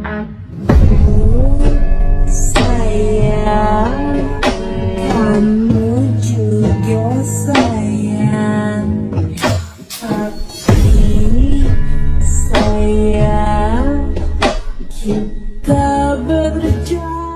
Aku sayang, kamu juga sayang, tapi sayang kita berjauh.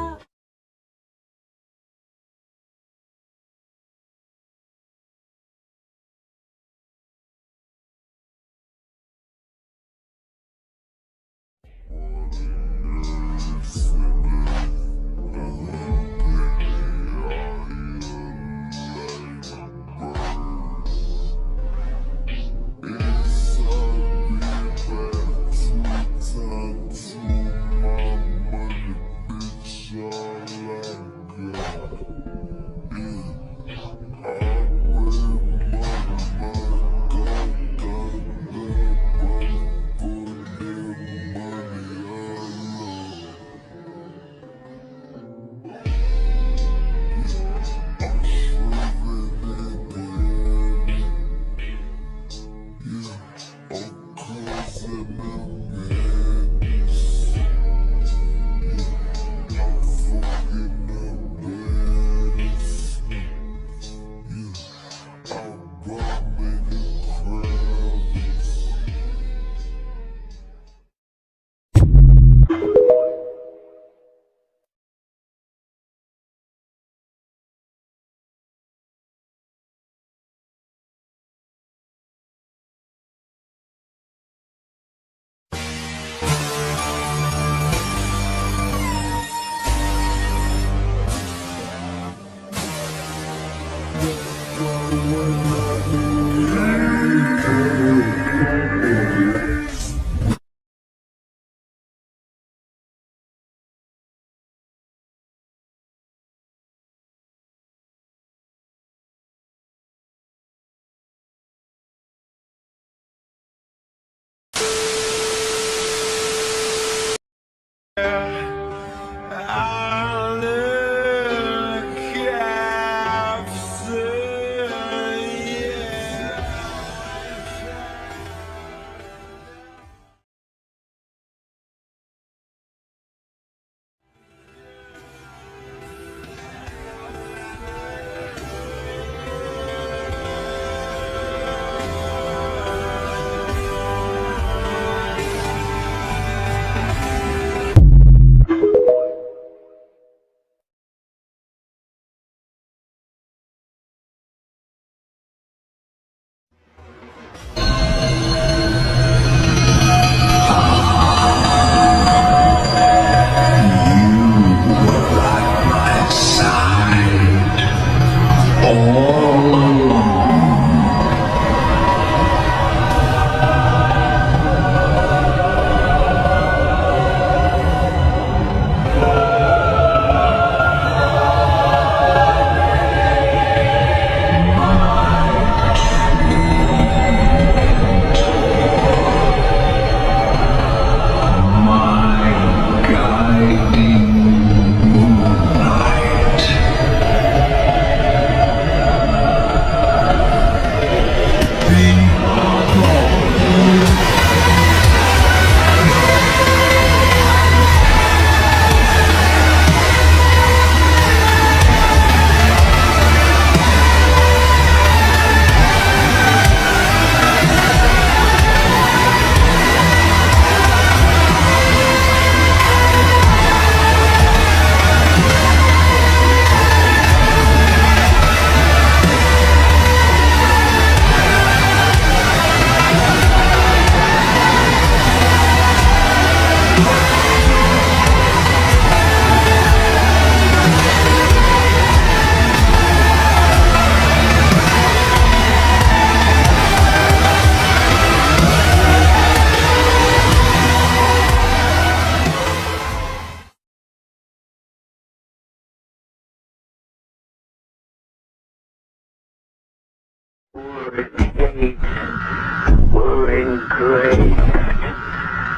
were engraved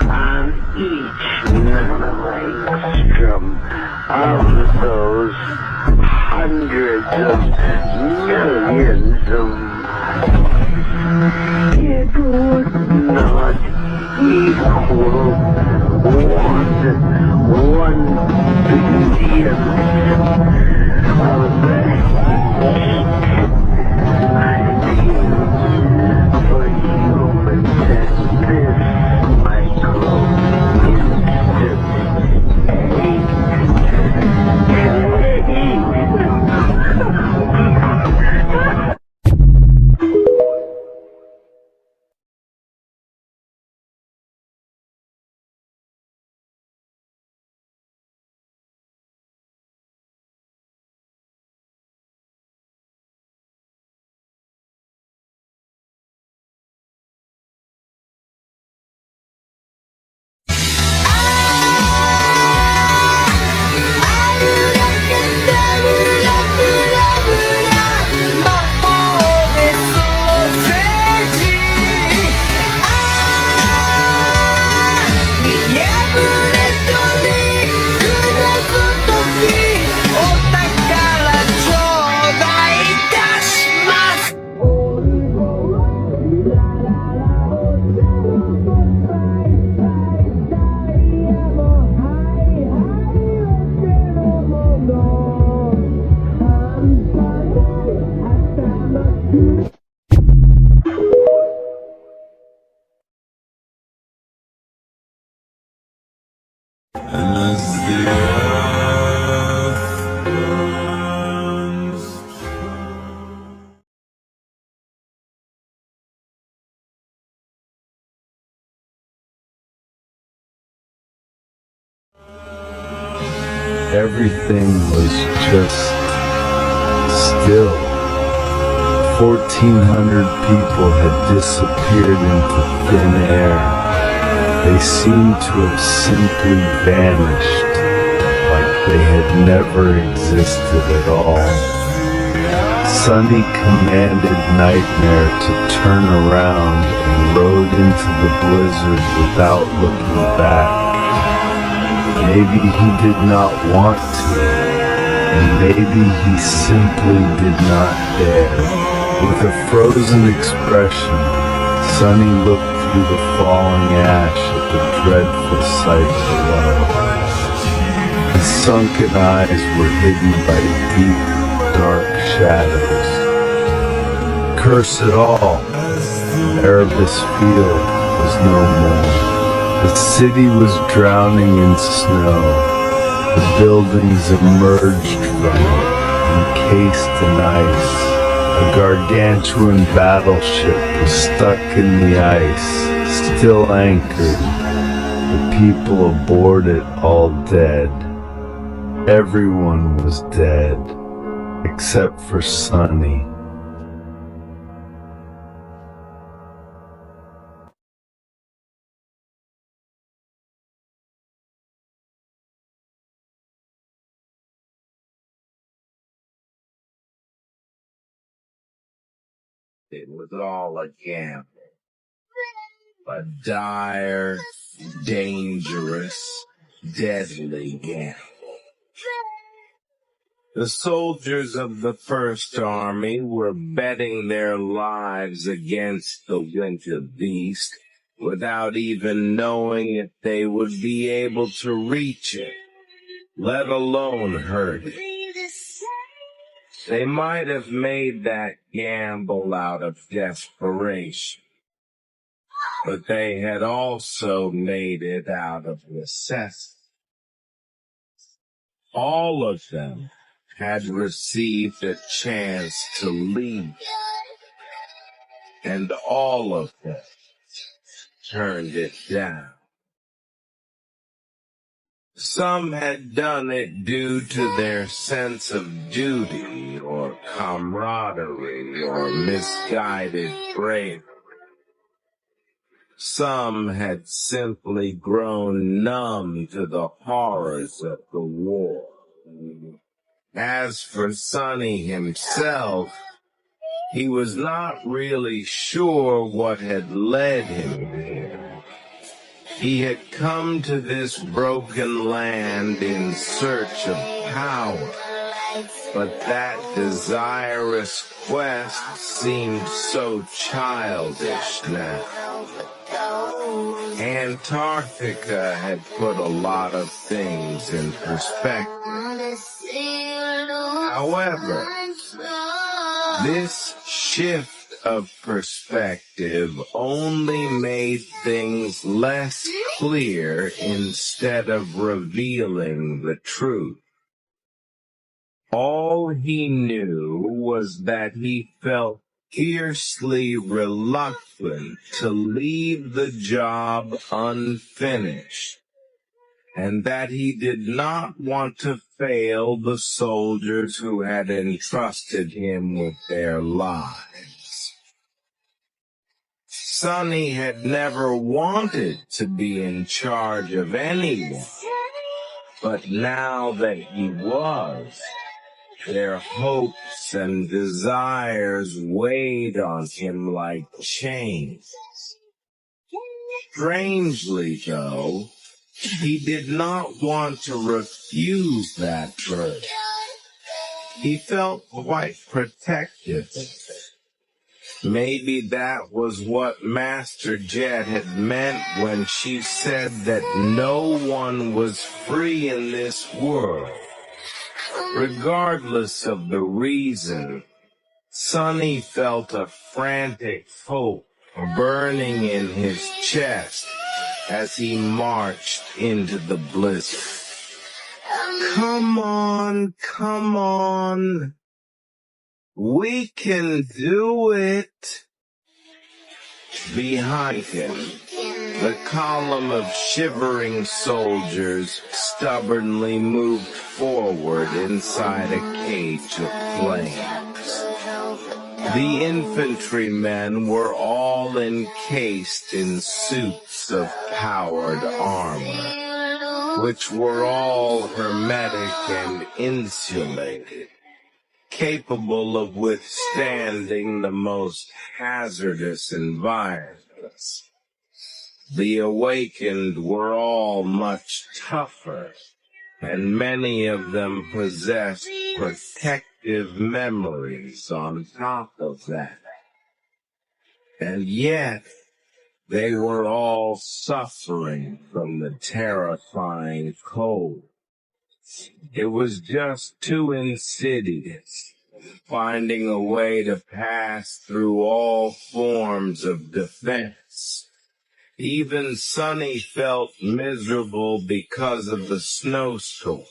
on each angstrom of those hundreds of millions of miles. It would not equal 1 Everything was just still. 1,400 people had disappeared into thin air. They seemed to have simply vanished, like they had never existed at all. Sunny commanded Nightmare to turn around and rode into the blizzard without looking back. Maybe he did not want to, and maybe he simply did not dare. With a frozen expression, Sunny looked through the falling ash at the dreadful sight below. His sunken eyes were hidden by deep, dark shadows. Curse it all! Erebus Field was no more. The city was drowning in snow. The buildings emerged from it, encased in ice. A gargantuan battleship was stuck in the ice, still anchored. The people aboard it all dead. Everyone was dead, except for Sunny. It was all a gamble. A dire, dangerous, deadly gamble. The soldiers of the First Army were betting their lives against the winter beast without even knowing if they would be able to reach it, let alone hurt it. They might have made that gamble out of desperation, but they had also made it out of necessity. All of them had received a chance to leave, and all of them turned it down. Some had done it due to their sense of duty or camaraderie or misguided bravery. Some had simply grown numb to the horrors of the war. As for Sunny himself, he was not really sure what had led him here. He had come to this broken land in search of power, but that desirous quest seemed so childish now. Antarctica had put a lot of things in perspective. However, this shift of perspective only made things less clear instead of revealing the truth. All he knew was that he felt fiercely reluctant to leave the job unfinished, and that he did not want to fail the soldiers who had entrusted him with their lives. Sonny had never wanted to be in charge of anyone, but now that he was, their hopes and desires weighed on him like chains. Strangely, though, he did not want to refuse that burden. He felt quite protective. Maybe that was what Master Jet had meant when she said that no one was free in this world. Regardless of the reason, Sonny felt a frantic hope burning in his chest as he marched into the blizzard. Come on, come on. We can do it. Behind him, the column of shivering soldiers stubbornly moved forward inside a cage of flames. The infantrymen were all encased in suits of powered armor, which were all hermetic and insulated, capable of withstanding the most hazardous environments. The awakened were all much tougher, and many of them possessed protective memories on top of that. And yet, they were all suffering from the terrifying cold. It was just too insidious, finding a way to pass through all forms of defense. Even Sonny felt miserable because of the snowstorm.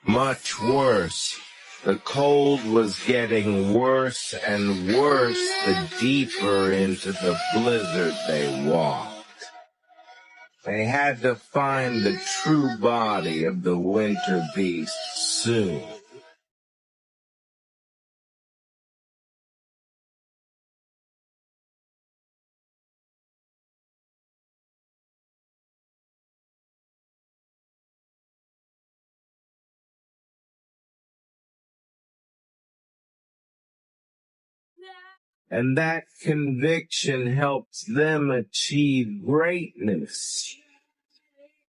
Much worse, the cold was getting worse and worse the deeper into the blizzard they walked. They had to find the true body of the winter beast soon. And that conviction helps them achieve greatness.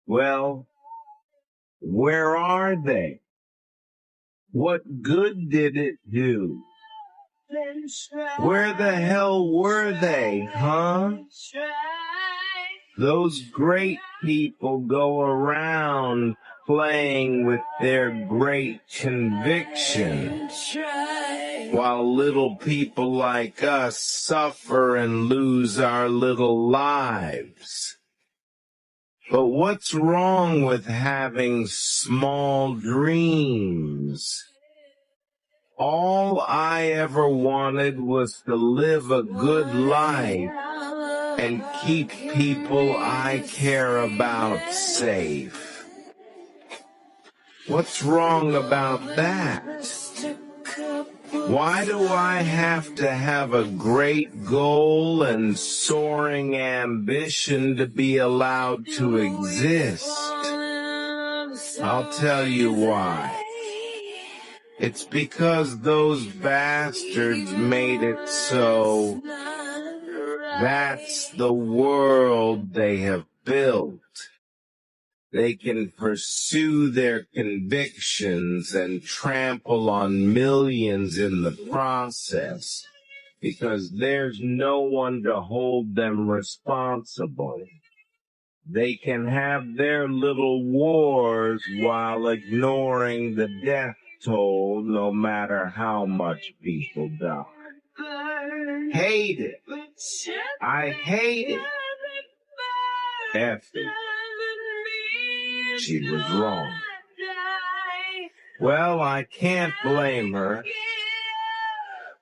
Well, where are they? What good did it do? Where the hell were they, huh? Those great people go around playing with their great conviction, while little people like us suffer and lose our little lives. But what's wrong with having small dreams? All I ever wanted was to live a good life and keep people I care about safe. What's wrong about that? Why do I have to have a great goal and soaring ambition to be allowed to exist? I'll tell you why. It's because those bastards made it so that's the world they have built. They can pursue their convictions and trample on millions in the process because there's no one to hold them responsible. They can have their little wars while ignoring the death toll, no matter how much people die. Hate it. I hate it. Effie. She was wrong. Well, I can't blame her.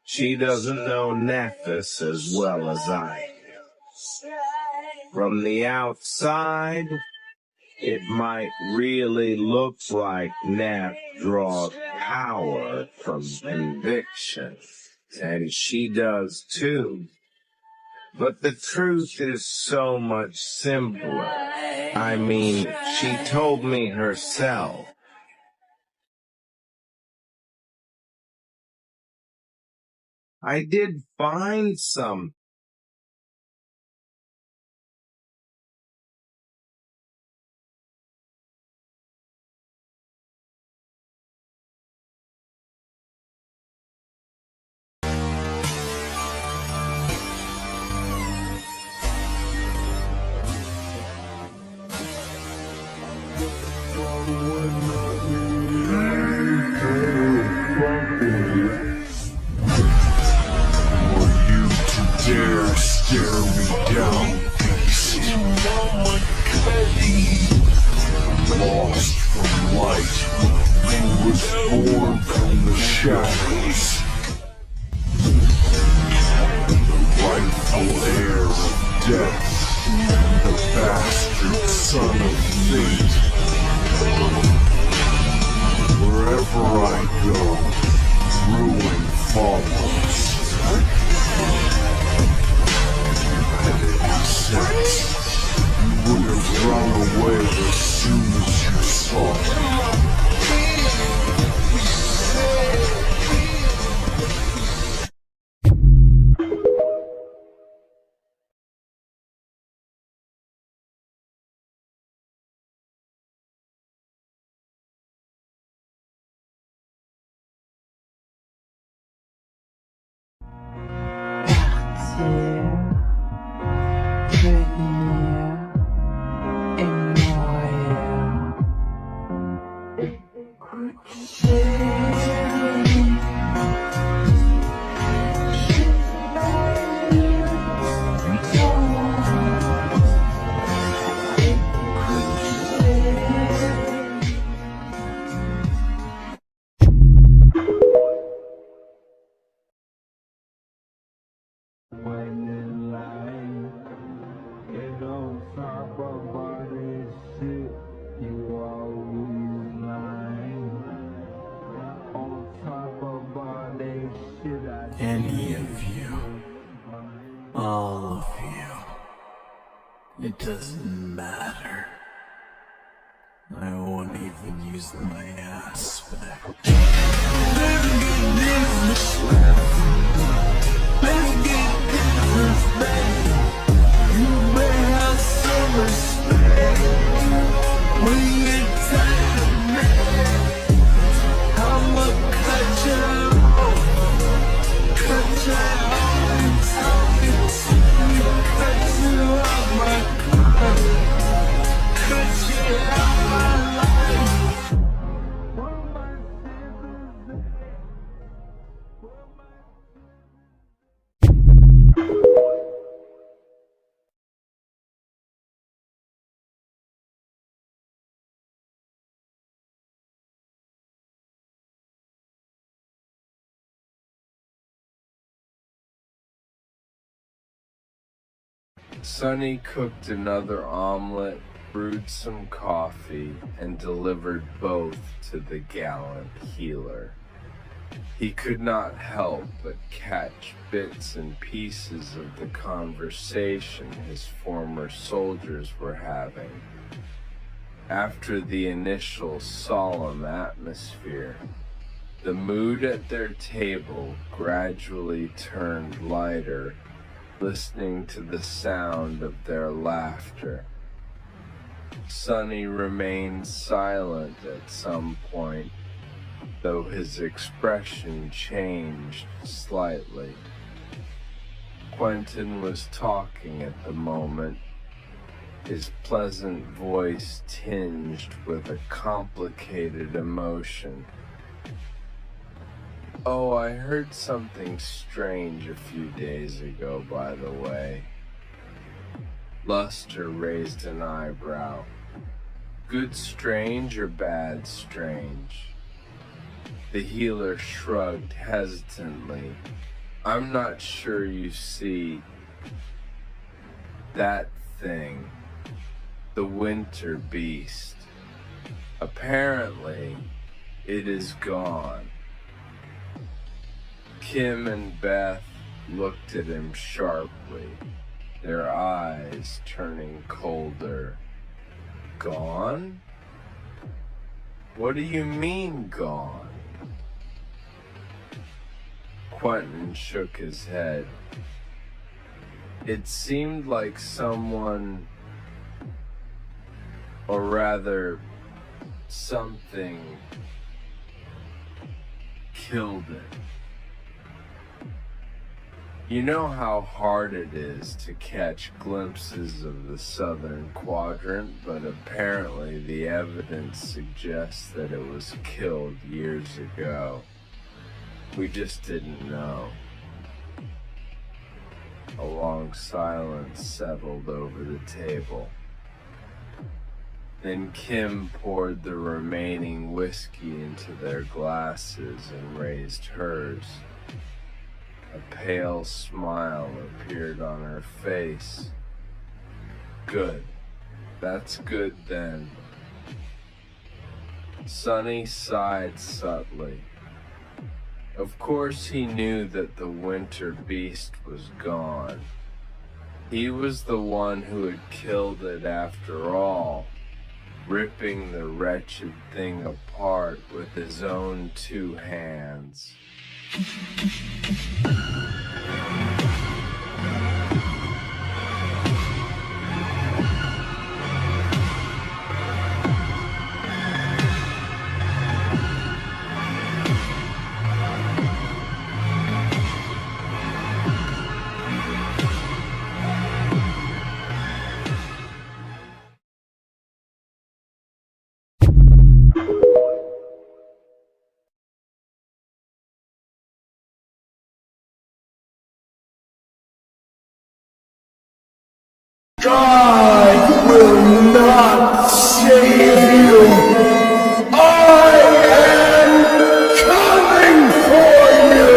She doesn't know Nephis as well as I do. From the outside, it might really look like Neph draws power from conviction, and she does too. But the truth is so much simpler. I mean, she told me herself. I did find some. Dare stare me down, beast. Lost from light, who was born from the shadows. The rightful heir of death, the bastard son of fate. Wherever I go, ruin follows. Sense. You would have run away as soon as you saw me. Any of you, all of you, it doesn't matter. I won't even use my aspect. Let's get disrespect. You better have some respect. When you time to make, I'ma cut you off. Cut you off. Cut you off my cut. Cut you off my life. Sonny cooked another omelet, brewed some coffee, and delivered both to the gallant healer. He could not help but catch bits and pieces of the conversation his former soldiers were having. After the initial solemn atmosphere, the mood at their table gradually turned lighter, listening to the sound of their laughter. Sonny remained silent at some point, though his expression changed slightly. Quentin was talking at the moment, his pleasant voice tinged with a complicated emotion. "Oh, I heard something strange a few days ago, by the way." Luster raised an eyebrow. "Good strange or bad strange?" The healer shrugged hesitantly. "I'm not sure, you see. That thing, the winter beast, apparently it is gone." Kim and Beth looked at him sharply, their eyes turning colder. "Gone? What do you mean, gone?" Quentin shook his head. "It seemed like someone, or rather, something, killed it. You know how hard it is to catch glimpses of the southern quadrant, but apparently the evidence suggests that it was killed years ago. We just didn't know." A long silence settled over the table. Then Kim poured the remaining whiskey into their glasses and raised hers. A pale smile appeared on her face. "Good. That's good then." Sonny sighed subtly. Of course he knew that the winter beast was gone. He was the one who had killed it after all, ripping the wretched thing apart with his own 2 hands. God will not save you. I am coming for you.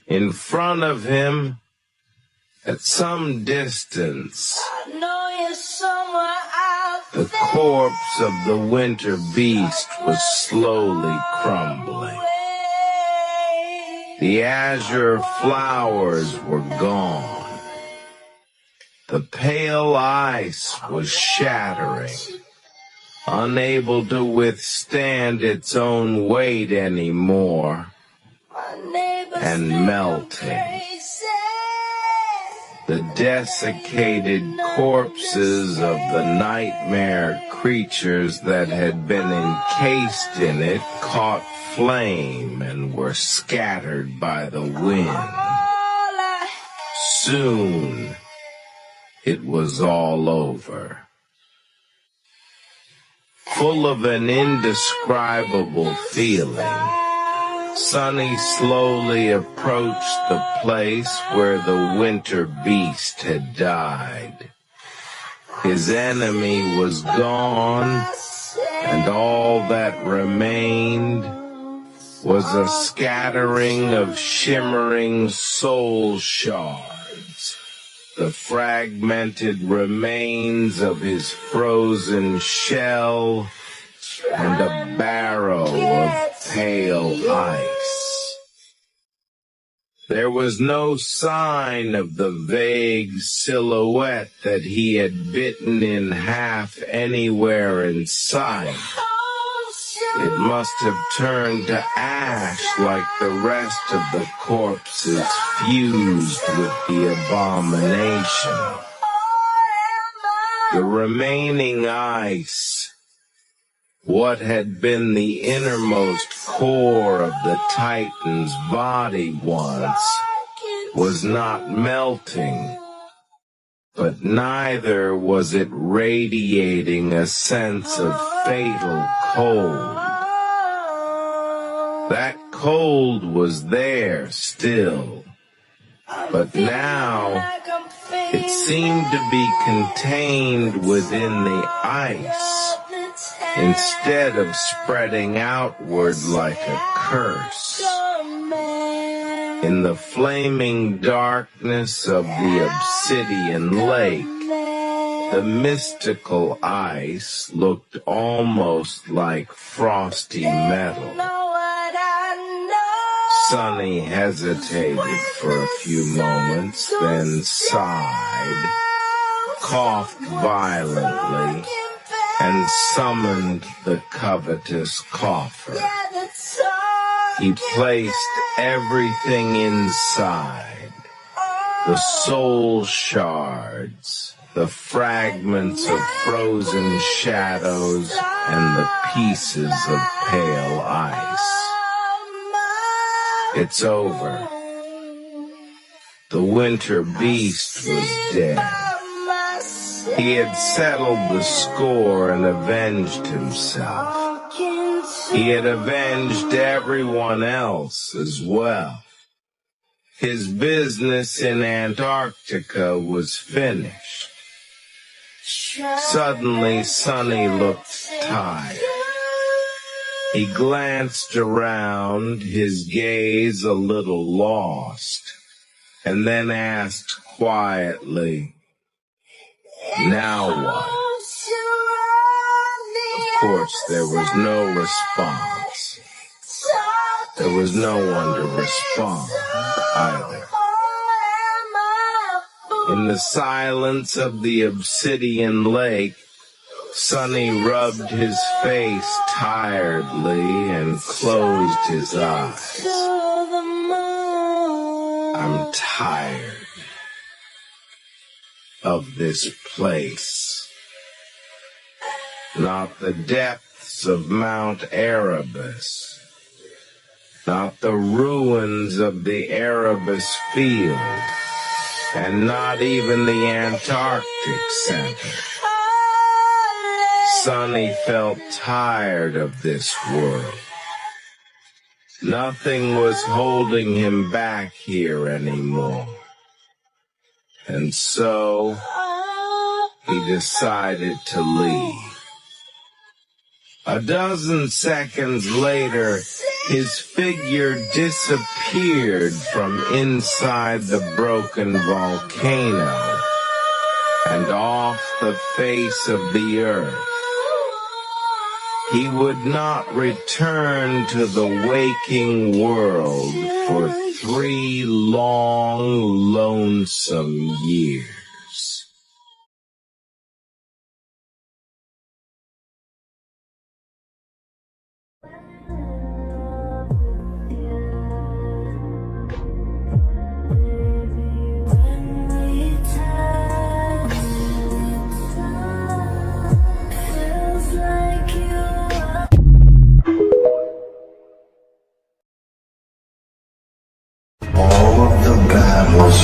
In front of him, at some distance, the corpse of the winter beast was slowly crumbling. The azure flowers were gone. The pale ice was shattering, unable to withstand its own weight anymore, and melting. The desiccated corpses of the nightmare creatures that had been encased in it caught flame and were scattered by the wind. Soon, it was all over. Full of an indescribable feeling, Sonny slowly approached the place where the winter beast had died. His enemy was gone, and all that remained was a scattering of shimmering soul shards, the fragmented remains of his frozen shell, and a barrow of pale ice. There was no sign of the vague silhouette that he had bitten in half anywhere in sight. It must have turned to ash like the rest of the corpses fused with the abomination. The remaining ice, what had been the innermost core of the Titan's body once, was not melting, but neither was it radiating a sense of fatal cold. That cold was there still, but now it seemed to be contained within the ice, instead of spreading outward like a curse. In the flaming darkness of the obsidian lake, the mystical ice looked almost like frosty metal. Sonny hesitated for a few moments, then sighed, coughed violently, and summoned the covetous cougher. He placed everything inside, the soul shards, the fragments of frozen shadows, and the pieces of pale ice. It's over. The winter beast was dead. He had settled the score and avenged himself. He had avenged everyone else as well. His business in Antarctica was finished. Suddenly, Sonny looked tired. He glanced around, his gaze a little lost, and then asked quietly, "Now what?" Of course, there was no response. There was no one to respond either. In the silence of the obsidian lake, Sonny rubbed his face tiredly and closed his eyes. I'm tired of this place. Not the depths of Mount Erebus. Not the ruins of the Erebus field. And not even the Antarctic Center. Sonny felt tired of this world. Nothing was holding him back here anymore. And so, he decided to leave. A dozen seconds later, his figure disappeared from inside the broken volcano and off the face of the earth. He would not return to the waking world for 3 long, lonesome years.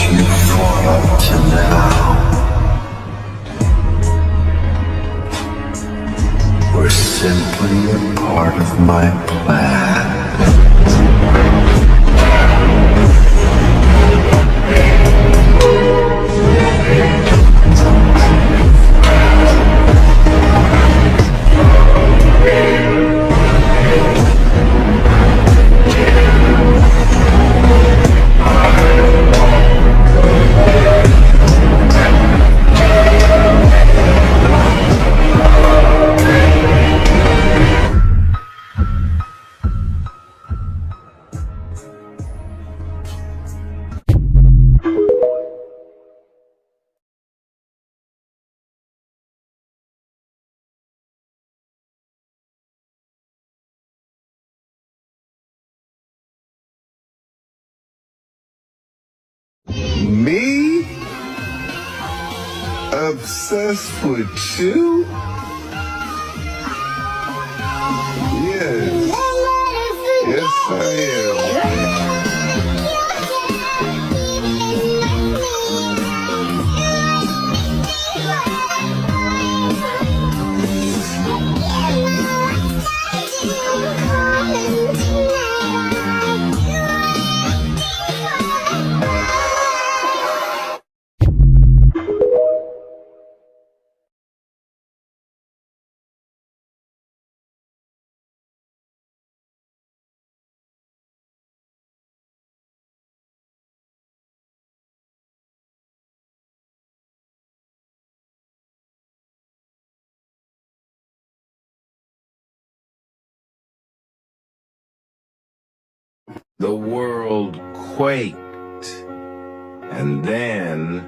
You fought up to now were simply a part of my plan. Me? Obsessed with you? Yes. Yes, I am. The world quaked, and then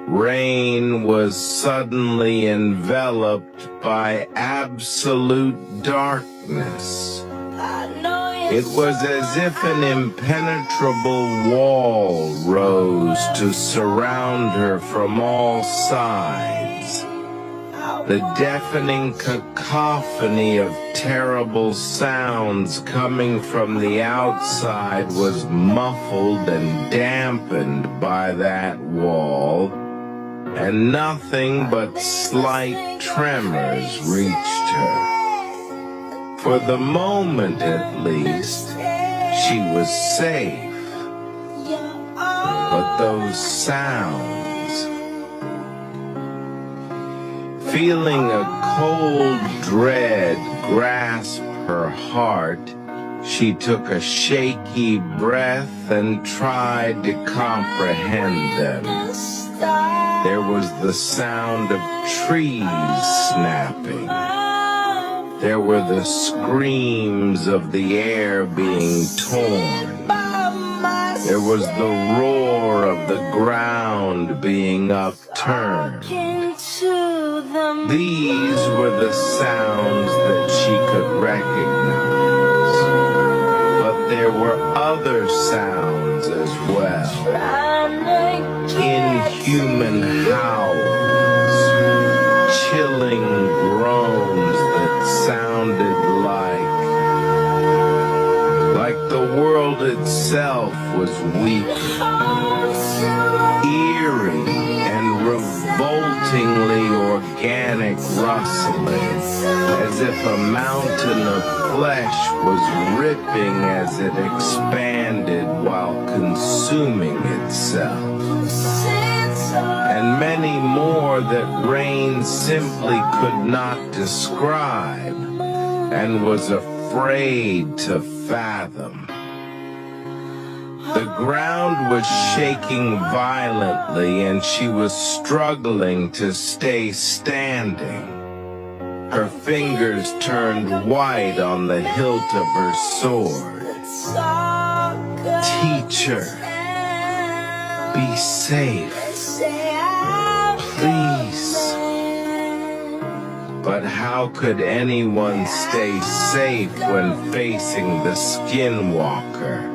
rain was suddenly enveloped by absolute darkness. It was as if an impenetrable wall rose to surround her from all sides. The deafening cacophony of terrible sounds coming from the outside was muffled and dampened by that wall, and nothing but slight tremors reached her. For the moment, at least, she was safe. But those sounds... Feeling a cold dread grasp her heart, she took a shaky breath and tried to comprehend them. There was the sound of trees snapping. There were the screams of the air being torn. There was the roar of the ground being upturned. These were the sounds that she could recognize. But there were other sounds as well. Inhuman howls, chilling groans that sounded like the world itself was weak, eerie and revoltingly organic rustling, as if a mountain of flesh was ripping as it expanded while consuming itself. And many more that rain simply could not describe and was afraid to fathom. The ground was shaking violently, and she was struggling to stay standing. Her fingers turned white on the hilt of her sword. Teacher, be safe, please. But how could anyone stay safe when facing the skinwalker?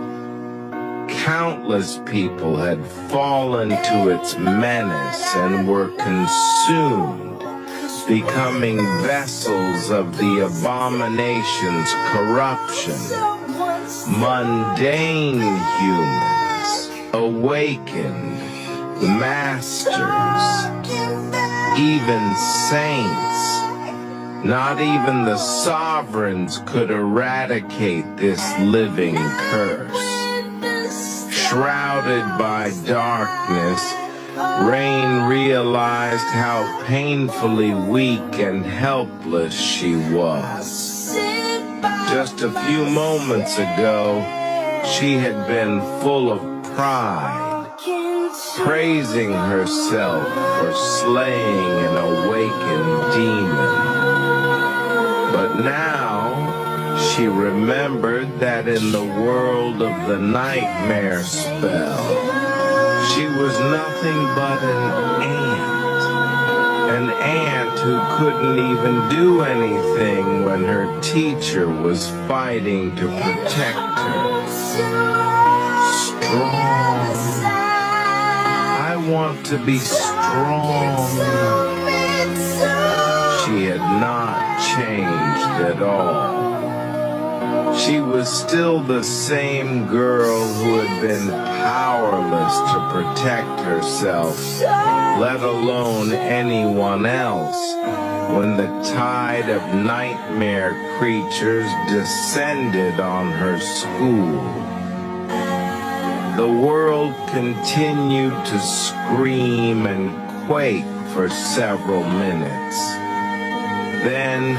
Countless people had fallen to its menace and were consumed, becoming vessels of the abomination's corruption. Mundane humans, awakened, masters, even saints. Not even the sovereigns could eradicate this living curse. Shrouded by darkness, Rain realized how painfully weak and helpless she was. Just a few moments ago, she had been full of pride, praising herself for slaying an awakened demon. But now, she remembered that in the world of the nightmare spell, she was nothing but an ant who couldn't even do anything when her teacher was fighting to protect her. Strong want to be strong. She had not changed at all. She was still the same girl who had been powerless to protect herself, let alone anyone else, when the tide of nightmare creatures descended on her school. The world continued to scream and quake for several minutes. Then,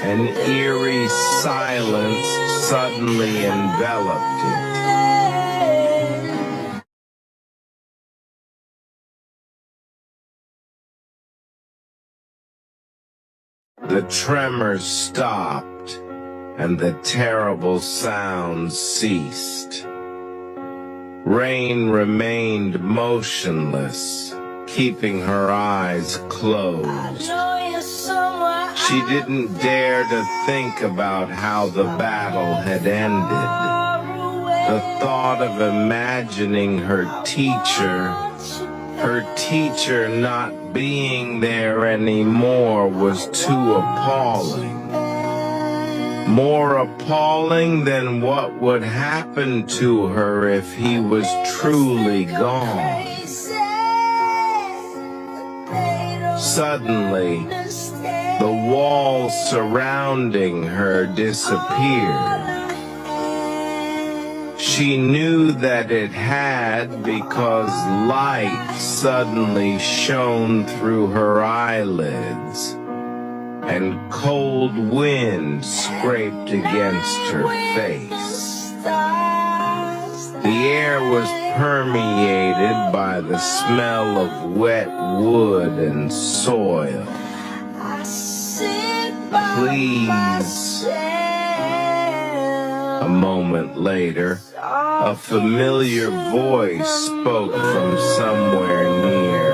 an eerie silence suddenly enveloped it. The tremors stopped, and the terrible sounds ceased. Rain remained motionless, keeping her eyes closed. She didn't dare to think about how the battle had ended. The thought of imagining her teacher not being there anymore was too appalling. More appalling than what would happen to her if he was truly gone. Suddenly, the wall surrounding her disappeared. She knew that it had because light suddenly shone through her eyelids, and cold wind scraped against her face. The air was permeated by the smell of wet wood and soil. Please. A moment later, a familiar voice spoke from somewhere near.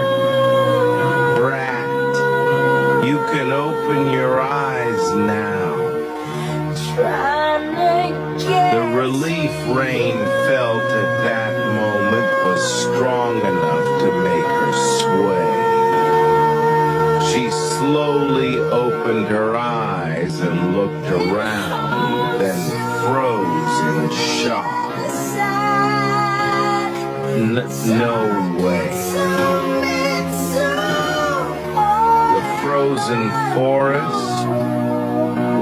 Brat, you can open your eyes now. The relief Rain felt at that moment was strong enough to make her sway. She slowly opened her eyes and looked around, then froze in shock. No way. The frozen forest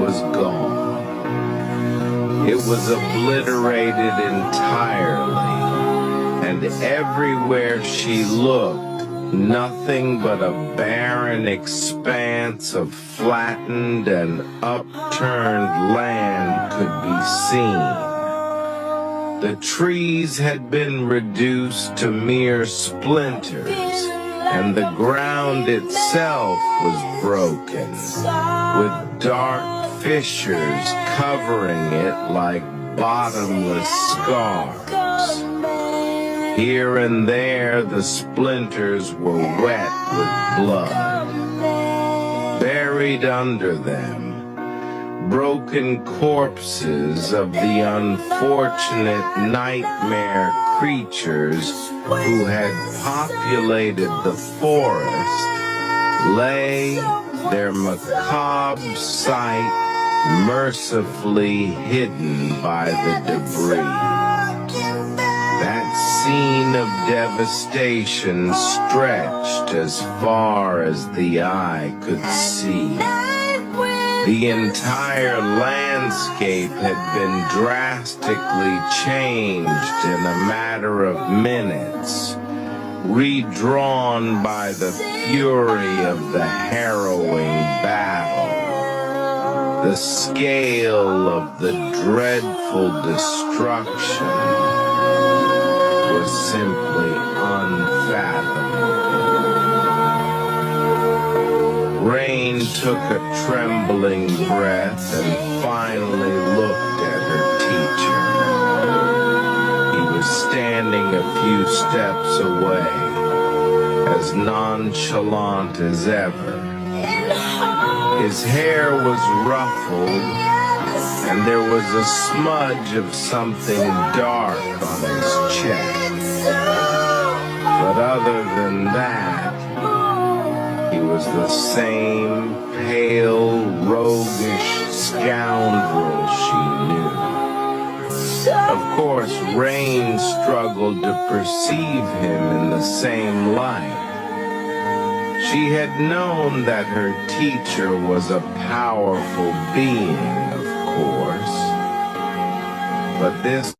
was gone. It was obliterated entirely, and everywhere she looked, nothing but a barren expanse of flattened and upturned land could be seen. The trees had been reduced to mere splinters, and the ground itself was broken, with dark fissures covering it like bottomless scars. Here and there, the splinters were wet with blood. Buried under them, broken corpses of the unfortunate nightmare creatures who had populated the forest lay, their macabre sight mercifully hidden by the debris. That scene of devastation stretched as far as the eye could see. The entire landscape had been drastically changed in a matter of minutes, redrawn by the fury of the harrowing battle. The scale of the dreadful destruction was simply unfathomable. Rain took a trembling breath and finally looked at her teacher. He was standing a few steps away, as nonchalant as ever. His hair was ruffled, and there was a smudge of something dark on his chest. But other than that, he was the same pale, roguish scoundrel she knew. Of course, Rain struggled to perceive him in the same light. She had known that her teacher was a powerful being, of course, but this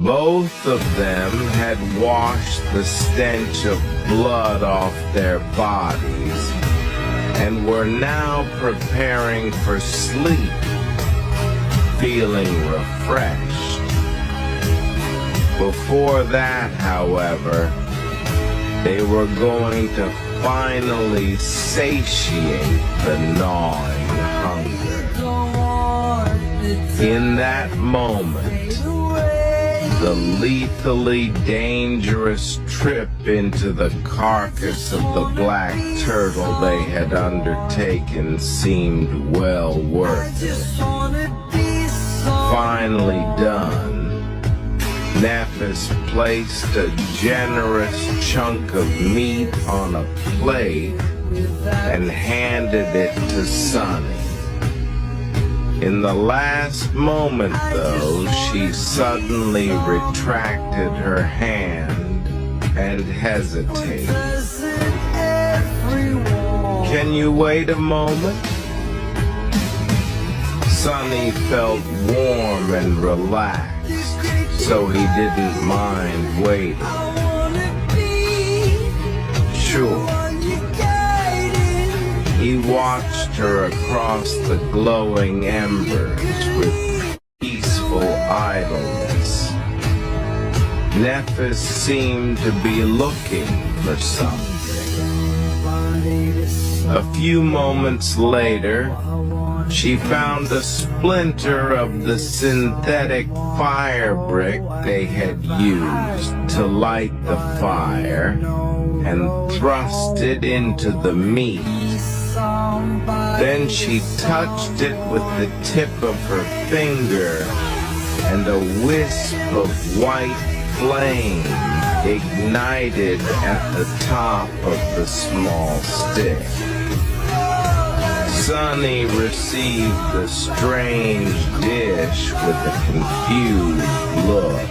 Both of them had washed the stench of blood off their bodies and were now preparing for sleep, feeling refreshed. Before that, however, they were going to finally satiate the gnawing hunger. In that moment, the lethally dangerous trip into the carcass of the black turtle they had undertaken seemed well worth it. Finally done, Nephis placed a generous chunk of meat on a plate and handed it to Sunny. In the last moment, though, she suddenly retracted her hand and hesitated. Can you wait a moment? Sunny felt warm and relaxed, so he didn't mind waiting. Sure. He watched her across the glowing embers with peaceful idleness. Nephis seemed to be looking for something. A few moments later, she found a splinter of the synthetic fire brick they had used to light the fire and thrust it into the meat. Then she touched it with the tip of her finger, and a wisp of white flame ignited at the top of the small stick. Sunny received the strange dish with a confused look.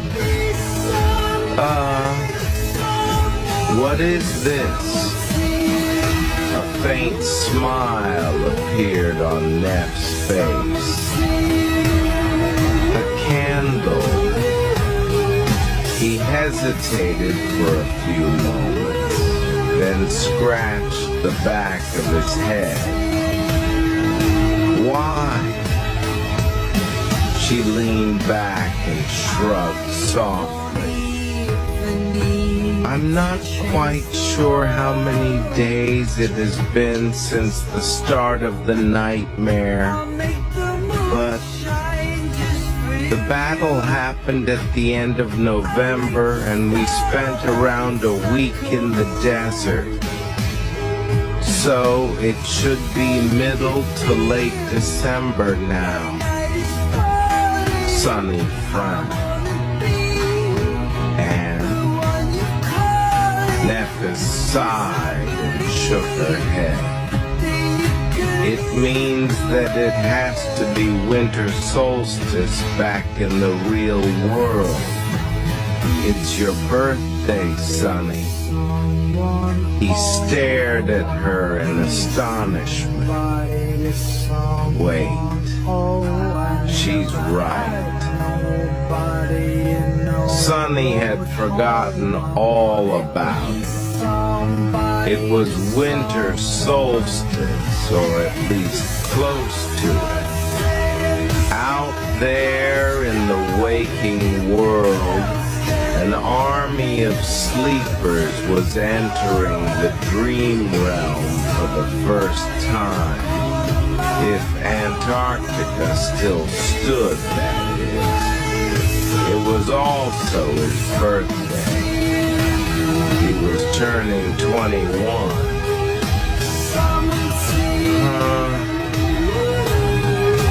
What is this? A faint smile appeared on Neff's face. A candle. He hesitated for a few moments, then scratched the back of his head. Why? She leaned back and shrugged softly. I'm not quite sure how many days it has been since the start of the nightmare, but the battle happened at the end of November, and we spent around a week in the desert. So it should be middle to late December now. Sunny frowned. And Nephis sighed and shook her head. It means that it has to be winter solstice back in the real world. It's your birthday, Sunny. He stared at her in astonishment. Wait, she's right. Sunny had forgotten all about it. It was winter solstice, or at least close to it. Out there in the waking world, an army of sleepers was entering the dream realm for the first time. If Antarctica still stood, that is. It was also his birthday. He was turning 21.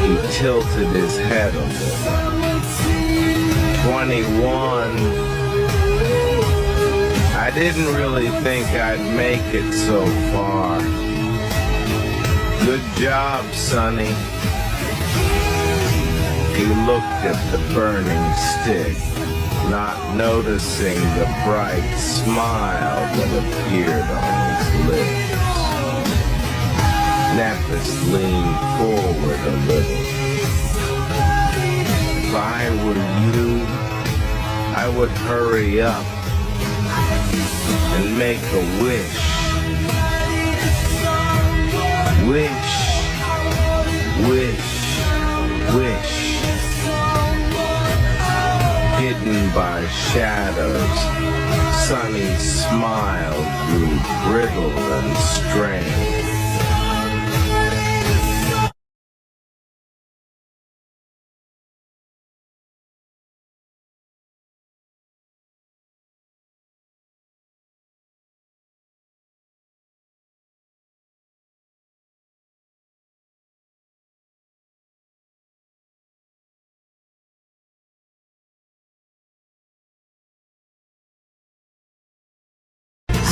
He tilted his head a little. 21. I didn't really think I'd make it so far. Good job, Sunny. He looked at the burning stick, not noticing the bright smile that appeared on his lips. Nephis leaned forward a little. If I were you, I would hurry up and make a wish. Wish, wish, wish. Hidden by shadows, Sunny's smile grew brittle and strained.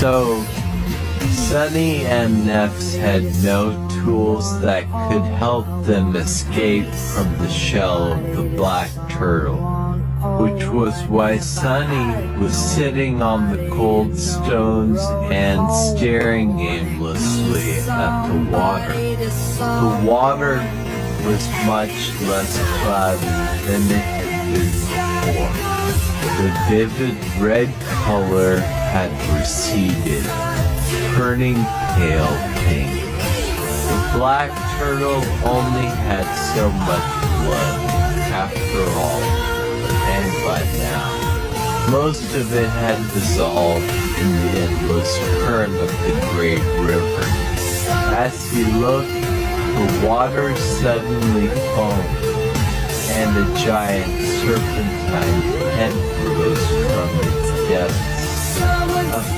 So, Sunny and Nephis had no tools that could help them escape from the shell of the black turtle, which was why Sunny was sitting on the cold stones and staring aimlessly at the water. The water was much less cloudy than it had been before. The vivid red color had receded, turning pale pink. The black turtle only had so much blood, after all, and by now, most of it had dissolved in the endless current of the great river. As he looked, the water suddenly foamed, and a giant serpentine head rose from its depths. A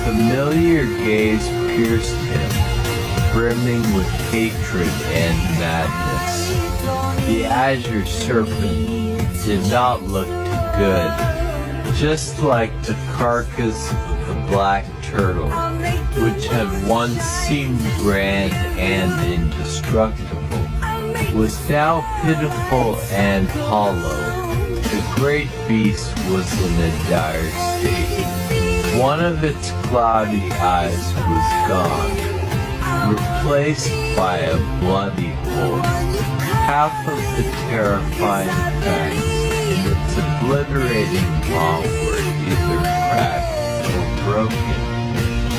familiar gaze pierced him, brimming with hatred and madness. The azure serpent did not look too good, just like the carcass of the black turtle, which had once seemed grand and indestructible, was now pitiful and hollow. The great beast was in a dire state. One of its cloudy eyes was gone, replaced by a bloody hole. Half of the terrifying fangs in its obliterating maw were either cracked or broken.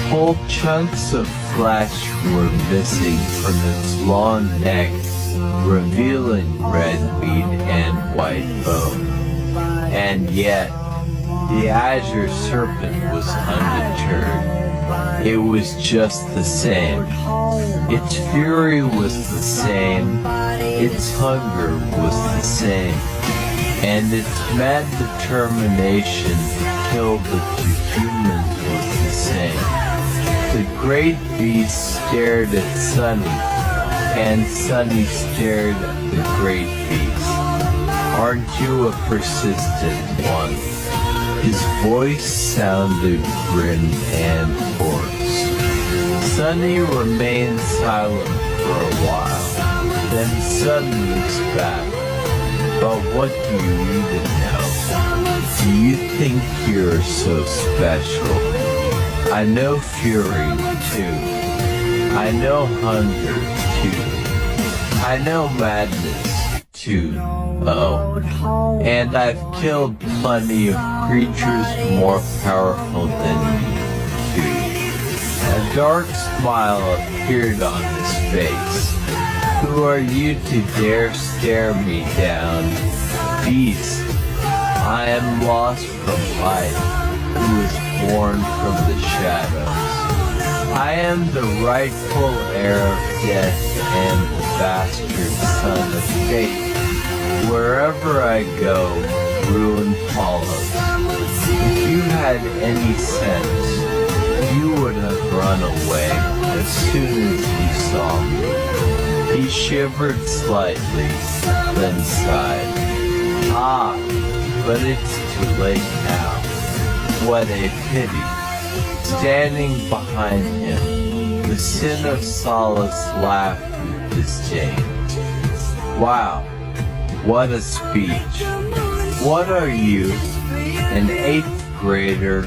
Whole chunks of flesh were missing from its long neck, revealing red meat and white bone. And yet, the azure serpent was undeterred. It was just the same. Its fury was the same. Its hunger was the same. And its mad determination to kill the two humans was the same. The great beast stared at Sunny, and Sunny stared at the great beast. Aren't you a persistent one? His voice sounded grim and hoarse. Sunny remained silent for a while, then suddenly spat. But what do you even know? Do you think you're so special? I know fury, too. I know hunger, too. I know madness, too. Oh, and I've killed plenty of creatures more powerful than you, too. A dark smile appeared on his face. Who are you to dare stare me down? Beast, I am lost from life, who is born from the shadows. I am the rightful heir of death and the bastard son of fate. Wherever I go, ruin follows. If you had any sense, you would have run away as soon as you saw me. He shivered slightly, then sighed. Ah, but it's too late now. What a pity. Standing behind him, the sin of solace laughed with disdain. Wow, what a speech. What are you, an 8th grader,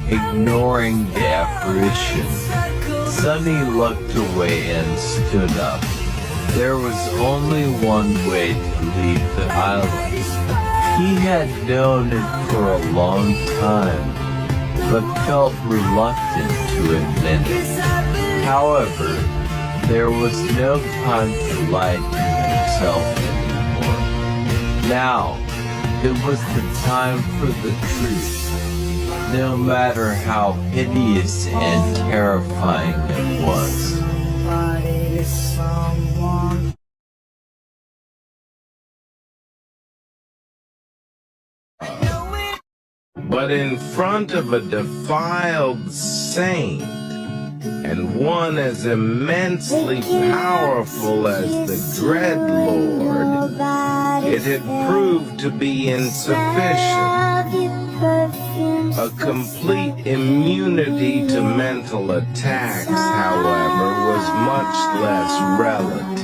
ignoring the apparition? Sunny looked away and stood up. There was only one way to leave the island. He had known it for a long time, but felt reluctant to admit it. However, there was no time to lie to himself anymore. Now, it was the time for the truth, no matter how hideous and terrifying it was. But in front of a defiled saint, and one as immensely powerful as the Dread Lord, it had proved to be insufficient. A complete immunity to mental attacks, however, was much less relative.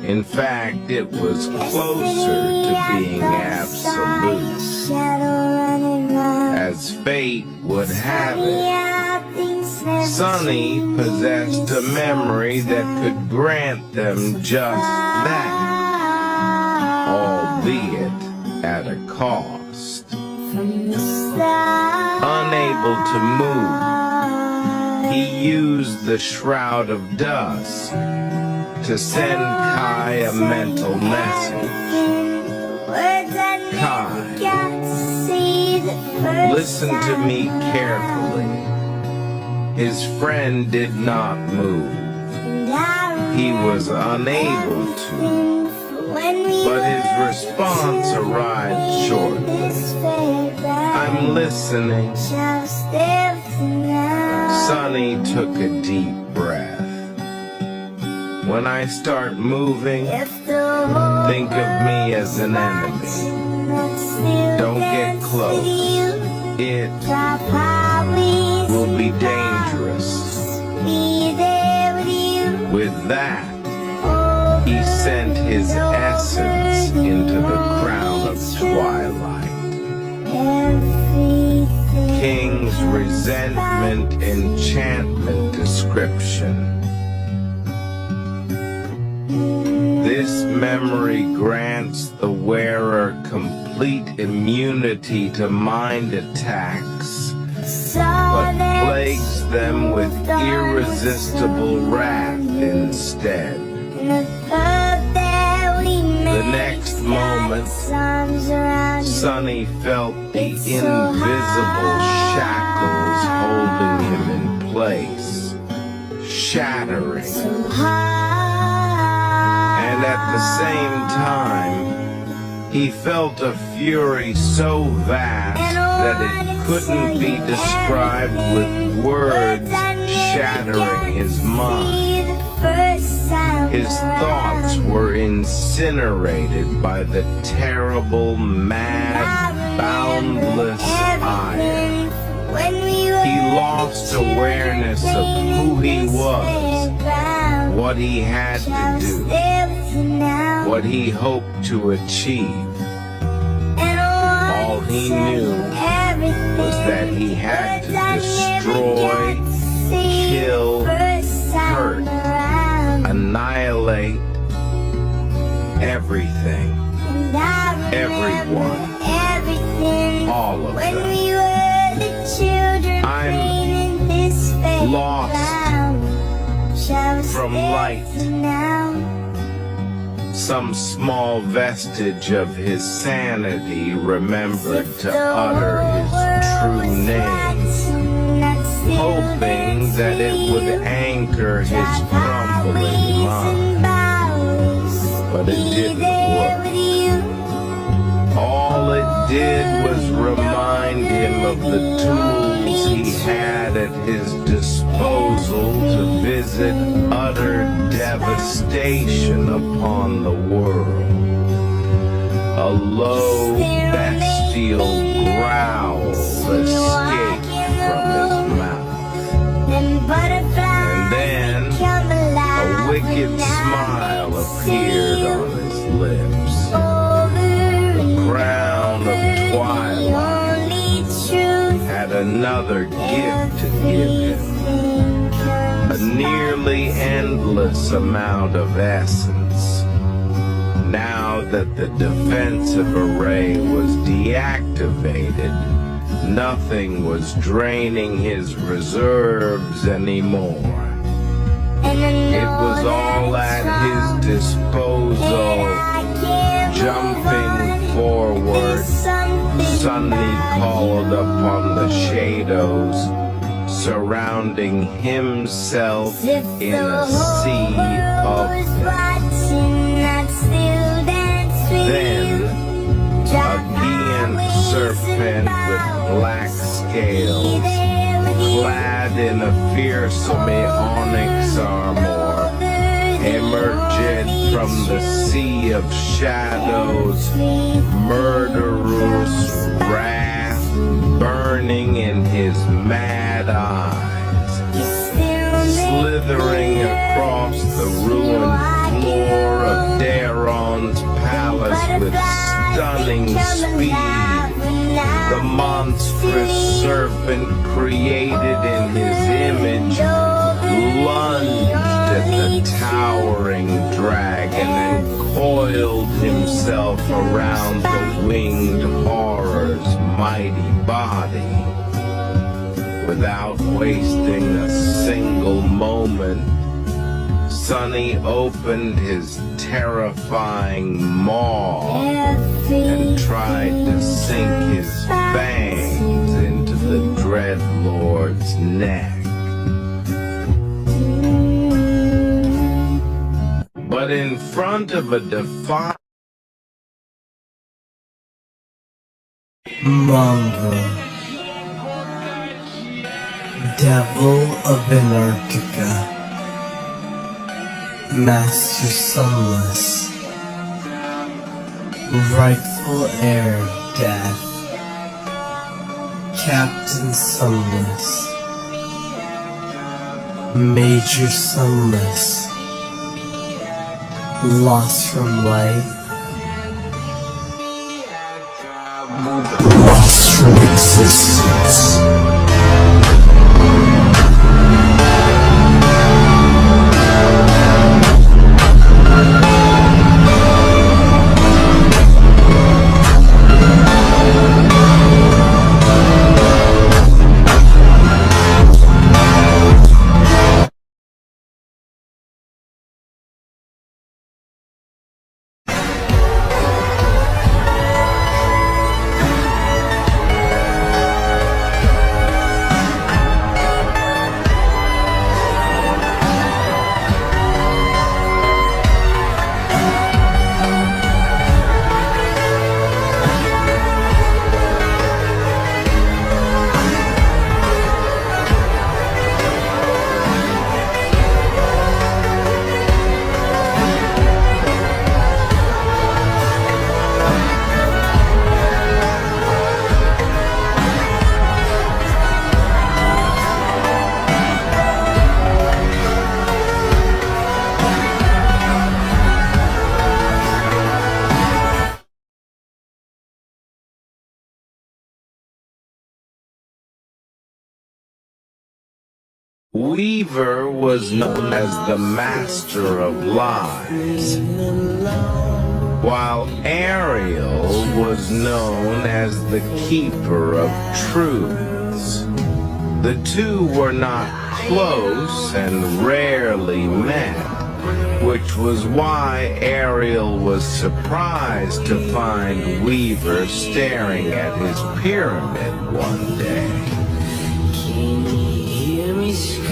In fact, it was closer to being absolute. As fate would have it, Sonny possessed a memory that could grant them just that, albeit at a cost. Unable to move, he used the shroud of dust to send Kai a mental message. Kai, listen to me carefully. His friend did not move. He was unable to, but his response arrived shortly. I'm listening. Sonny took a deep breath. When I start moving, think of me as an enemy. Don't get close. It will be dangerous. With that, he sent his essence into the crown of twilight. King's resentment enchantment description. This memory grants the wearer complete immunity to mind attacks, but plagues them with irresistible wrath instead. The next moment, Sonny felt the invisible shackles holding him in place, shattering. And at the same time, he felt a fury so vast that it couldn't be described with words, shattering his mind. His thoughts were incinerated by the terrible, mad, boundless ire. He lost awareness of who he was, what he had to do, what he hoped to achieve. All he knew was that he had to destroy, kill, hurt, annihilate everything, everyone, all of them. I'm lost from light. Some small vestige of his sanity remembered to utter his true name, hoping that it would anchor his crumbling mind. But it didn't work. All it did was remind him of the tools he had at his disposal to visit utter devastation upon the world. A low, bestial growl escaped from his mouth. And then a wicked smile appeared on his lips. The crown of twilight had another gift to give him. A nearly endless amount of essence. Now that the defensive array was deactivated, nothing was draining his reserves anymore. It was all at his disposal. Jumping forward, Sonny called upon the shadows, surrounding himself in a sea of them. Then, a giant serpent with black scales, clad in a fearsome onyx armor, emerged from the sea of shadows, murderous wrath burning in his mad eyes, slithering across the ruined floor of Daron's palace with stunning speed. The monstrous serpent created in his image lunged at the towering dragon and coiled himself around the winged horror's mighty body. Without wasting a single moment, Sonny opened his terrifying maw and tried to sink his fangs into the Dreadlord's neck. But in front of a defiant Manga. Devil of Antarctica. Master Sunless. Rightful heir Death. Captain Sunless. Major Sunless. Lost from life. Lost from existence. Weaver was known as the Master of Lies, while Ariel was known as the Keeper of Truths. The two were not close and rarely met, which was why Ariel was surprised to find Weaver staring at his pyramid one day.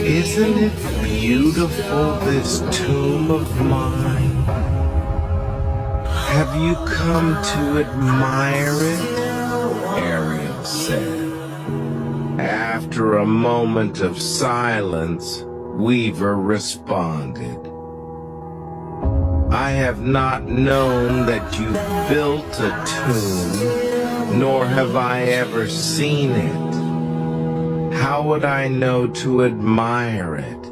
Isn't it beautiful, this tomb of mine? Have you come to admire it? Ariel said. After a moment of silence, Weaver responded, I have not known that you built a tomb, nor have I ever seen it. How would I know to admire it?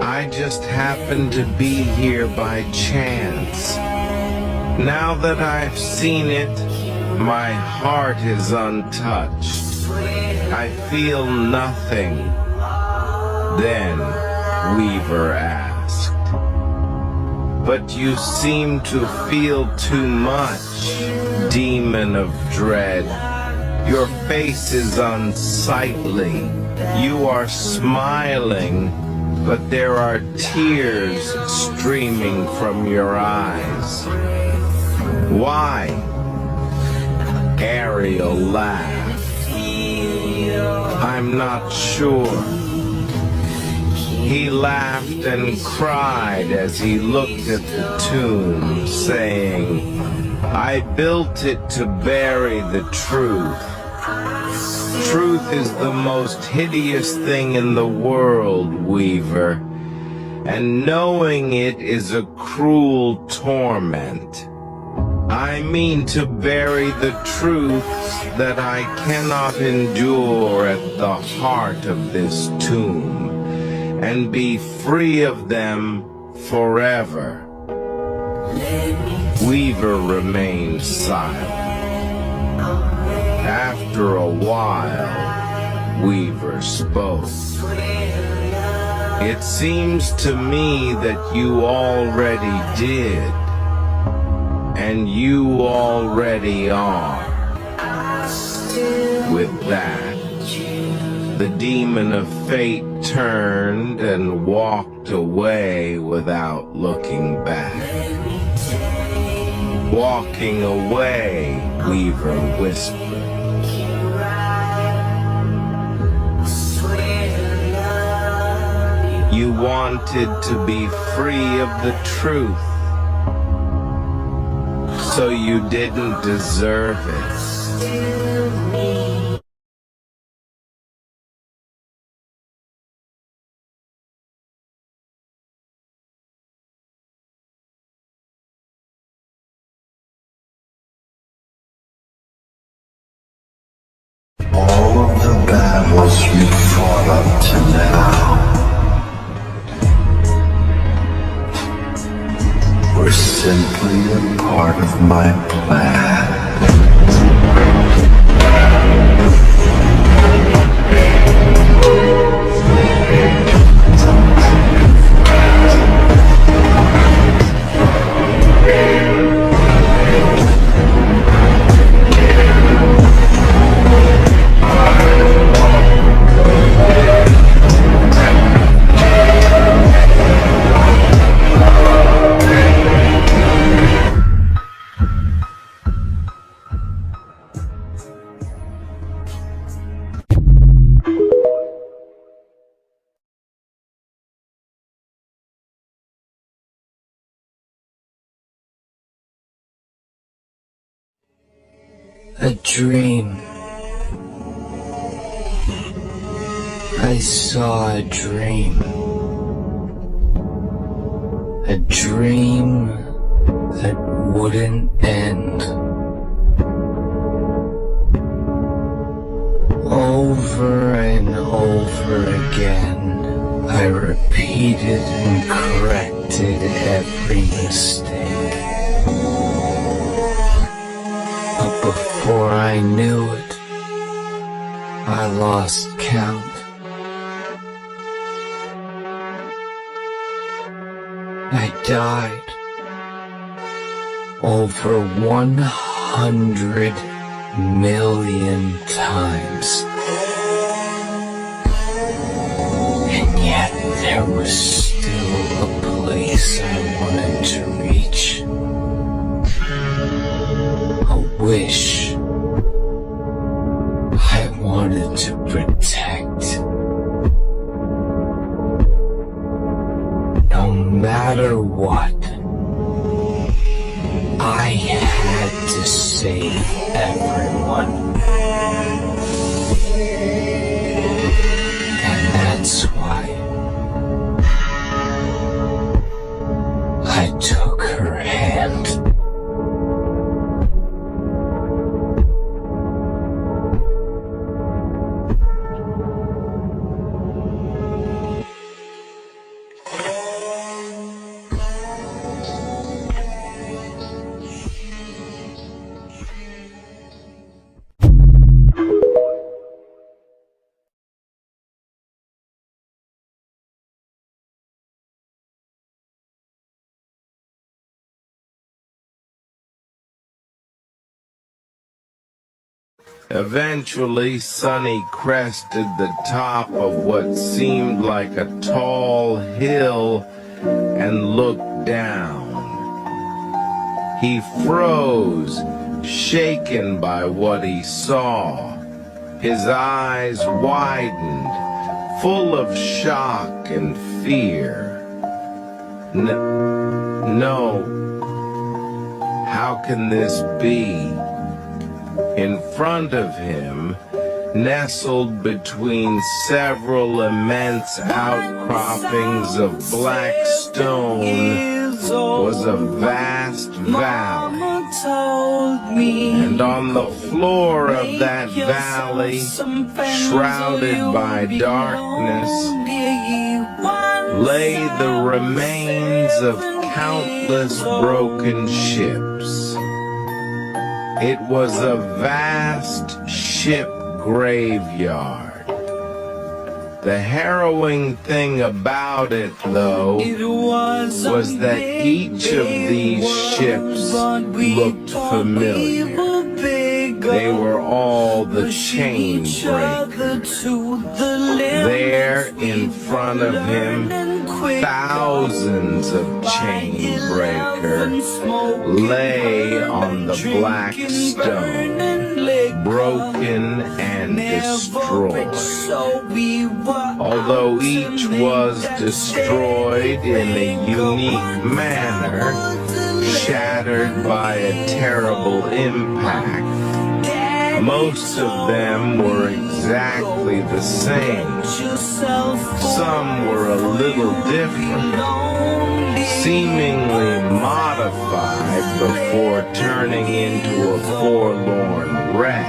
I just happened to be here by chance. Now that I've seen it, my heart is untouched. I feel nothing. Then Weaver asked, But you seem to feel too much, demon of dread. Your face is unsightly. You are smiling, but there are tears streaming from your eyes. Why? Ariel laughed. I'm not sure. He laughed and cried as he looked at the tomb, saying, I built it to bury the truth. Truth is the most hideous thing in the world, Weaver, and knowing it is a cruel torment. I mean to bury the truths that I cannot endure at the heart of this tomb, and be free of them forever. Weaver remained silent. After a while, Weaver spoke. It seems to me that you already did, and you already are. With that, the demon of fate turned and walked away without looking back. Walking away, Weaver whispered. You wanted to be free of the truth, so you didn't deserve it. All of the battles you fought up to now were simply a part of my plan. A dream. I saw a dream. A dream that wouldn't end. Over and over again, I repeated and corrected every mistake. But before I knew it, I lost count. I died over 100 million times. And yet there was still a place I wanted to reach. A wish I wanted to protect. No matter what, I had to save everyone. And that's why I took her hand. Eventually, Sonny crested the top of what seemed like a tall hill and looked down. He froze, shaken by what he saw. His eyes widened, full of shock and fear. No, how can this be? In front of him, nestled between several immense outcroppings of black stone, was a vast valley. told me. And on the floor of that valley, shrouded by darkness, lay the remains of countless broken ships. It was a vast ship graveyard. The harrowing thing about it, though, was that each of these ships looked familiar. They were all the chain breakers. There in front of him, thousands of chain breakers lay on the black stone, broken and destroyed. Although each was destroyed in a unique manner, shattered by a terrible impact, most of them were exactly the same. Some were a little different, seemingly modified before turning into a forlorn wreck.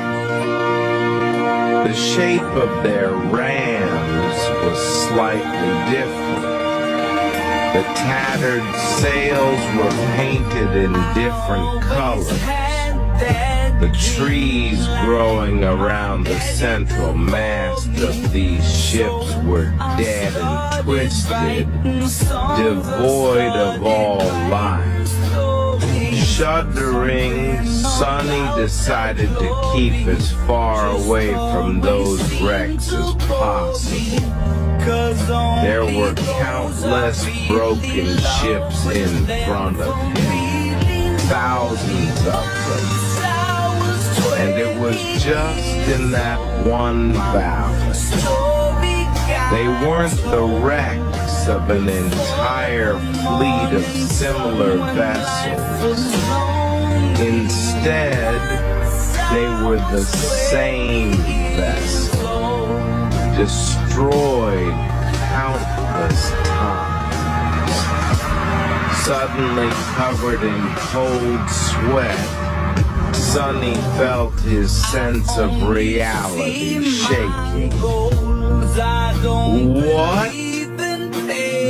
The shape of their rams was slightly different. The tattered sails were painted in different colors. The trees growing around the central mast of these ships were dead and twisted, devoid of all life. Shuddering, Sonny decided to keep as far away from those wrecks as possible. There were countless broken ships in front of him, thousands of them. And it was just in that one valley. They weren't the wrecks of an entire fleet of similar vessels. Instead, they were the same vessel, destroyed countless times. Suddenly covered in cold sweat, Sonny felt his sense of reality shaking. What?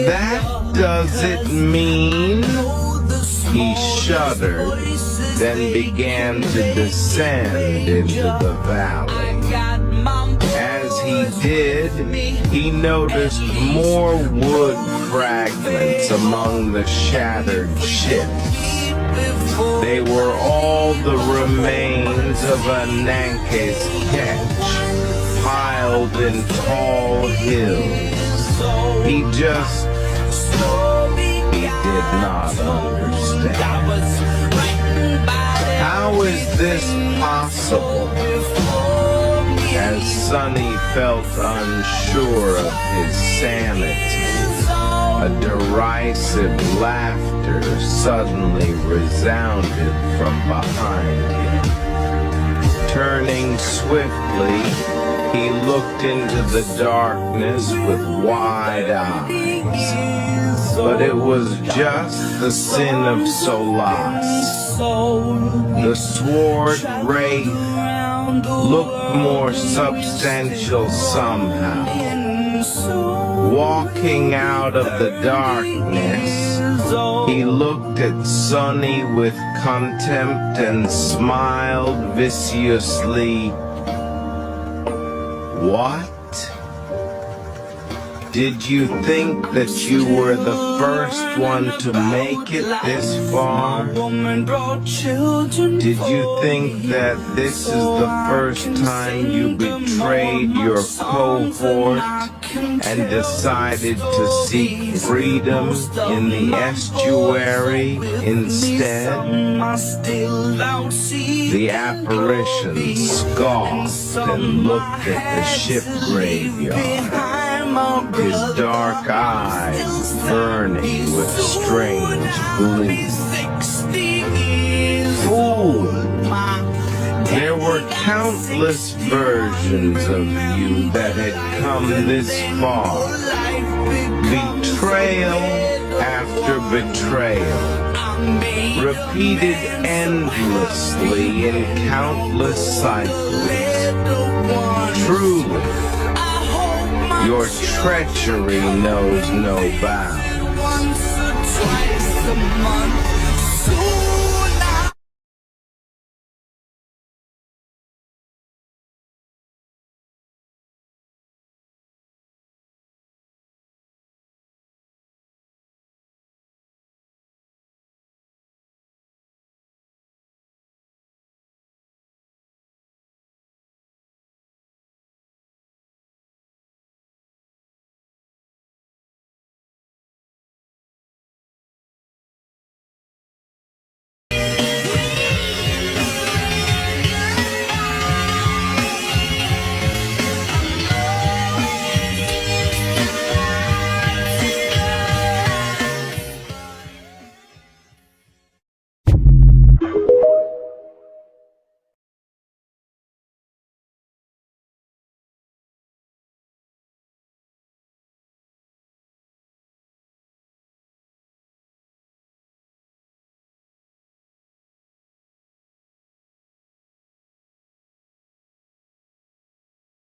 That doesn't mean... He shuddered, then began to descend into the valley. As he did, he noticed more wood fragments among the shattered ships. They were all the remains of a Nankes ketch, piled in tall hills. He did not understand. How is this possible? As Sonny felt unsure of his sanity, a derisive laughter suddenly resounded from behind him. Turning swiftly, he looked into the darkness with wide eyes. But it was just the sin of Solstice. The sword wraith looked more substantial somehow. Walking out of the darkness, he looked at Sonny with contempt and smiled viciously. What? Did you think that you were the first one to make it this far? Did you think that this is the first time you betrayed your cohort and decided to seek freedom in the estuary instead? The apparition scoffed and looked at the ship graveyard, his dark eyes burning with strange glee. Fool! There were countless versions of you that had come this far. Betrayal after betrayal. repeated endlessly in countless cycles. Truly, your treachery knows no bounds. Once or twice a month. Soon I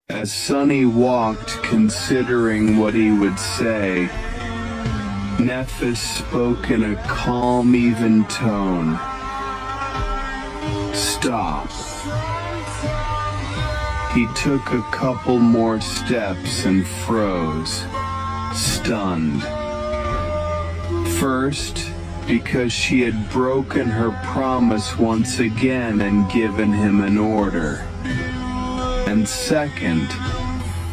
As Sonny walked, considering what he would say, Nephis spoke in a calm, even tone. Stop. He took a couple more steps and froze, stunned. First, because she had broken her promise once again and given him an order. And second,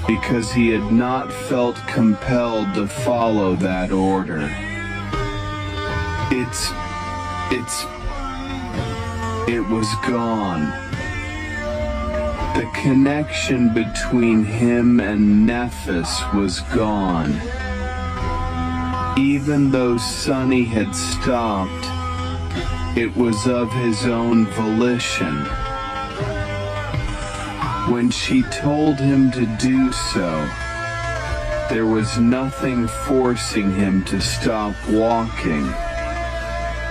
because he had not felt compelled to follow that order. It was gone. The connection between him and Nephis was gone. Even though Sonny had stopped, it was of his own volition. When she told him to do so, there was nothing forcing him to stop walking.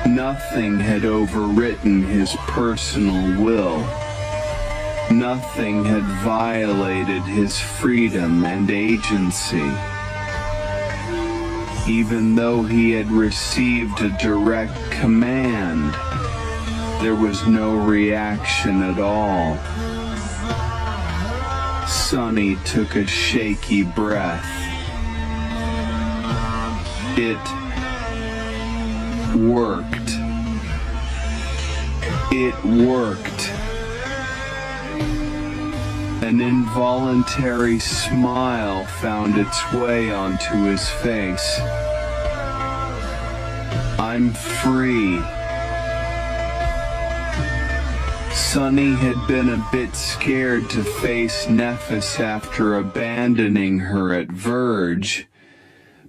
Nothing had overwritten his personal will. Nothing had violated his freedom and agency. Even though he had received a direct command, there was no reaction at all. Sonny took a shaky breath. It worked. It worked. An involuntary smile found its way onto his face. I'm free. Sonny had been a bit scared to face Nephis after abandoning her at Verge,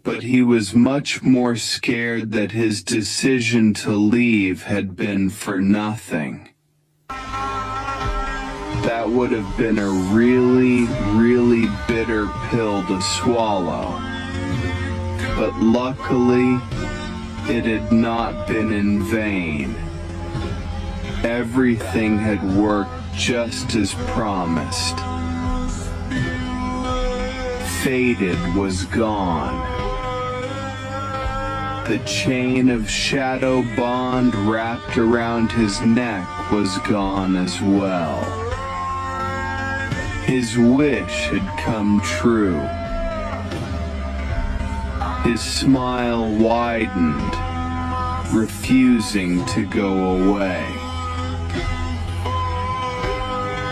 but he was much more scared that his decision to leave had been for nothing. That would have been a really, really bitter pill to swallow. But luckily, it had not been in vain. Everything had worked just as promised. Faded was gone. The chain of shadow bond wrapped around his neck was gone as well. His wish had come true. His smile widened, refusing to go away.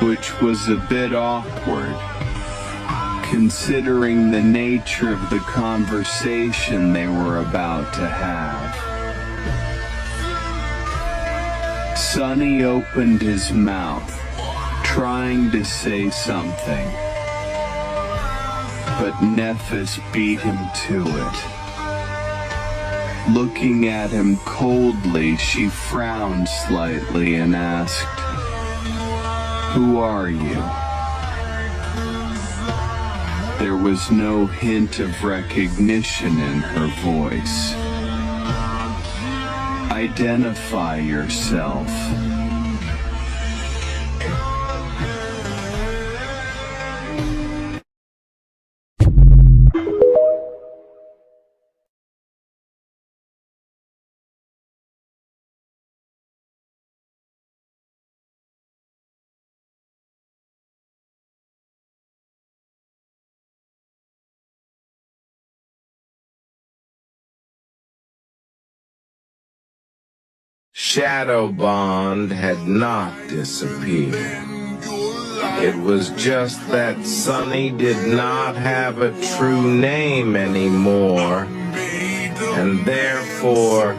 Which was a bit awkward, considering the nature of the conversation they were about to have. Sonny opened his mouth, trying to say something, but Nephis beat him to it. Looking at him coldly, she frowned slightly and asked, "Who are you?" There was no hint of recognition in her voice. Identify yourself. Shadow Bond had not disappeared. It was just that Sunny did not have a true name anymore, and therefore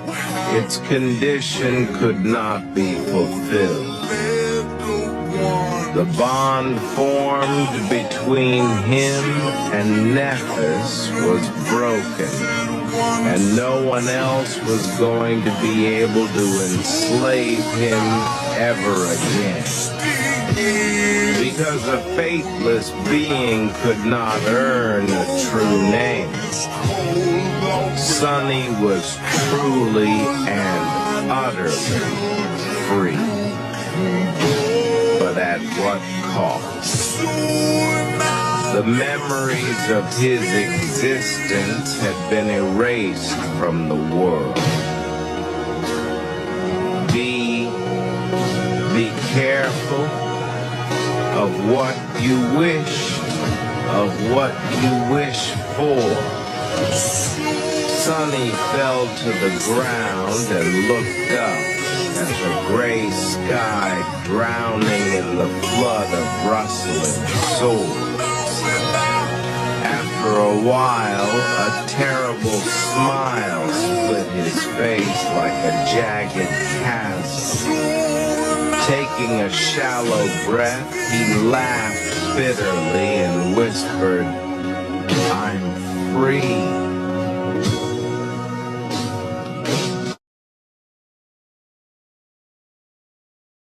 its condition could not be fulfilled. The bond formed between him and Nephis was broken, and no one else was going to be able to enslave him ever again. Because a faithless being could not earn a true name, Sunny was truly and utterly free. But at what cost? The memories of his existence had been erased from the world. Be careful of what you wish, for. Sunny fell to the ground and looked up at the gray sky drowning in the flood of rustling swords. After a while, a terrible smile split his face like a jagged chasm. Taking a shallow breath, he laughed bitterly and whispered, "I'm free."